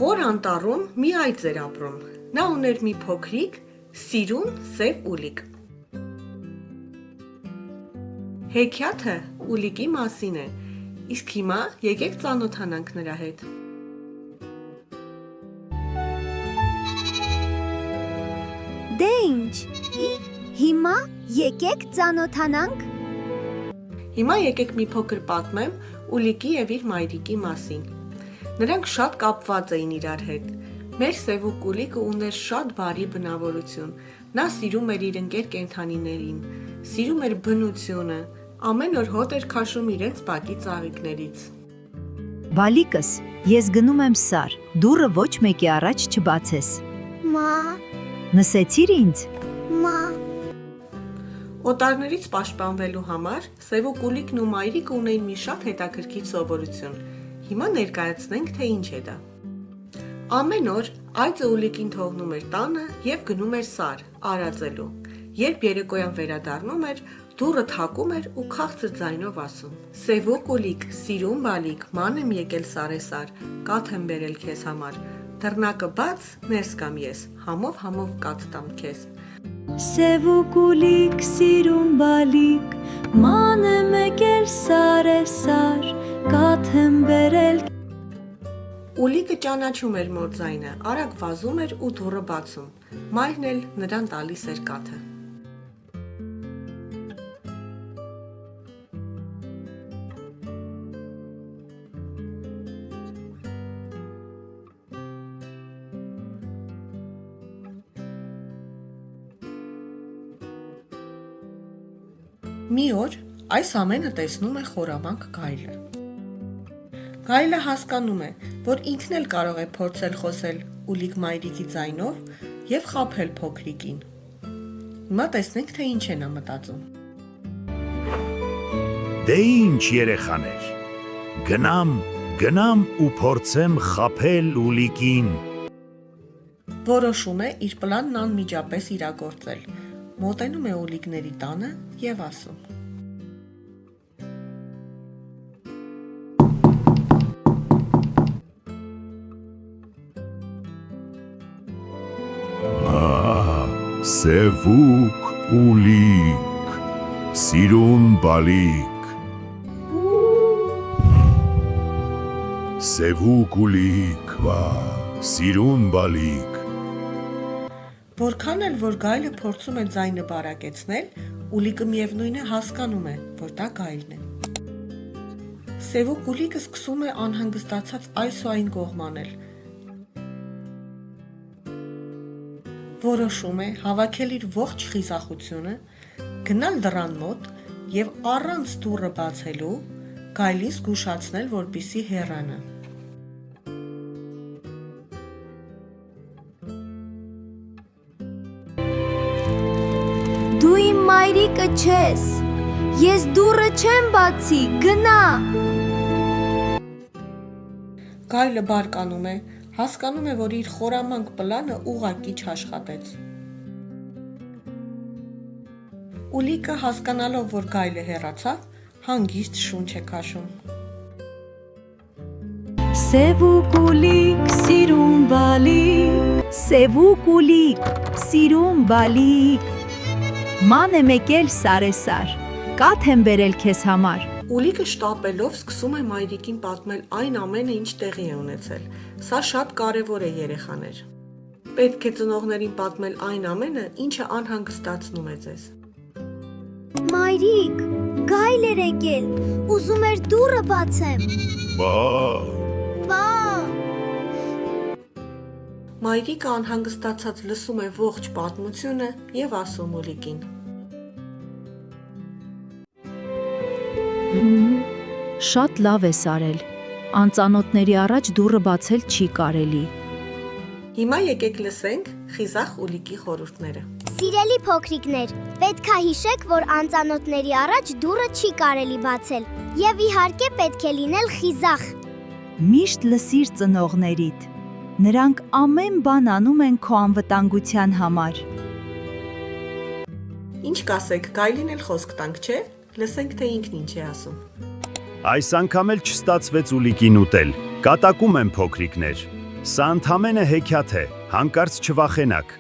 Խոր անտառում մի այծ էր ապրում, նա ուներ մի փոքրիկ, սիրուն սև ուլիկ։ Հեքիաթը ուլիկի մասին է, իսկ հիմա եկեք ծանոթանանք նրա հետ։ Դե ինչ, հիմա եկեք ծանոթանանք։ Հիմա եկեք մի փոքր պատմեմ ուլիկի և իր մայրիկի մասին։ Նրանք շատ կապված էին իրար հետ։ Մեր սևուկ ուլիկը ուներ շատ բարի բնավորություն։ Նա սիրում էր իր ընկեր կենդանիներին, սիրում էր բնությունը, ամեն օր հոտ էր քաշում իրենց բակի ծաղիկներից։ Բալիկս, ես գնում եմ սար, դուռը ոչ մեկի առաջ չբացես։ Մա, Նսեցիր ինձ։ մա, Օտարներից պաշտպանվելու համար սևուկ ուլիկն ու մայրիկը ունեին մի շատ հետաքրքիր սովորություն։ Հիմա ներկայացնենք, թե ինչ է դա։ Ամեն օր այծը ուլիկին թողնում էր տանը և գնում էր սար, արածելու։ Երբ երեկոյան վերադառնում էր, դուռը թակում էր ու քաղցր ձայնով ասում. «Սևուկ ուլիկ, սիրուն բալիկ, ման եմ եկել սարեսար, կաթ եմ բերել քեզ համար, դռնակը բաց, ներս կամ ես, համով կաթ տամ քեզ»։ Սևուկ ուլիկ, սիրուն բալիկ, ման եմ եկել սարեսար, կաթ եմ բերել։ Ուլիկը ճանաչում էր մոր ձայնը, արագ վազում էր ու դուռը բացում։ Մայրն էլ նրան տալիս էր կաթը։ Մի օր այս ամենը տեսնում է խորամանկ գայլը։ Գայլը հասկանում է, որ ինքն էլ կարող է փորձել խոսել ուլիկ մայրիկի ձայնով և խաբել փոքրիկին։ Հիմա տեսնենք, թե ինչ է նա մտածում։ Դե ինչ երեխաներ, գնամ ու փորձեմ խաբել ուլիկին։ Որոշում է իր պլանն անմիջապես իրագործել։ Մոտենում է ուլիկների տանը և ասում. Սևուկ ուլիկ, սիրուն բալիկ։ Սևուկ ուլիկ, սիրուն բալիկ։ Որքան էլ որ գայլը փորձում է ձայնը բարակեցնել, ուլիկը միևնույն է հասկանում է, որ դա գայլն է։ Սևուկ ուլիկը սկսում է անհանգստացած այս ու այն կողմանել։ Որոշում է հավաքել իր ողջ խիզախությունը, գնալ դռան մոտ և առանց դուռը բացելու գայլին զգուշացնել, որպեսզի հեռանա։ դու իմ մայրիկը չես, ես դուռը չեմ բացի, գնա։ Գայլը բարկանում է, հասկանում է, որ իր խորամանկ պլանը ուղղակի չաշխատեց։ Ուլիկը հասկանալով, որ գայլը հեռացավ, հանգիստ շունչ է քաշում։ Սևուկ ուլիկ, սիրուն բալիկ, սևուկ ուլիկ, սիրուն բալիկ, ման եմ եկել սարեսար, կաթ եմ բերել քեզ համար։ Ուլիկը շտապելով սկսում է մայրիկին պատմել այն ամենը, ինչ տեղի է ունեցել։ Սա շատ կարևոր է, երեխաներ։ Պետք է ծնողներին պատմել այն ամենը, ինչը անհանգստացնում է ձեզ։ Մայրիկ, գայլ էր եկել, ուզում էր դուռը բացեմ։ Բա։ Մայրիկը անհանգստացած լսում է ողջ պատմությունը և ասում ուլիկին. Շատ լավ ես արել, անծանոթների առաջ դուռը բացել չի կարելի։ Հիմա եկեք լսենք խիզախ ուլիկի խորհուրդները։ Սիրելի փոքրիկներ, պետք է հիշեք, որ անծանոթների առաջ դուռը չի կարելի բացել, և իհարկե պետք է լինել խիզախ։ Միշտ լսիր ծնողներիդ, նրանք ամեն բան անում են քո անվտանգության համար։ Ինչ կասեք, գայլին էլ խոսք տանք, չէ՞։ Լսենք, թե ինքն ինչ է ասում։ Այս անգամ էլ չստացվեց ուլիկին ուտել, կատակում եմ փոքրիկներ։ Սա ընդամենը հեքիաթ է, հանկարծ չվախենաք։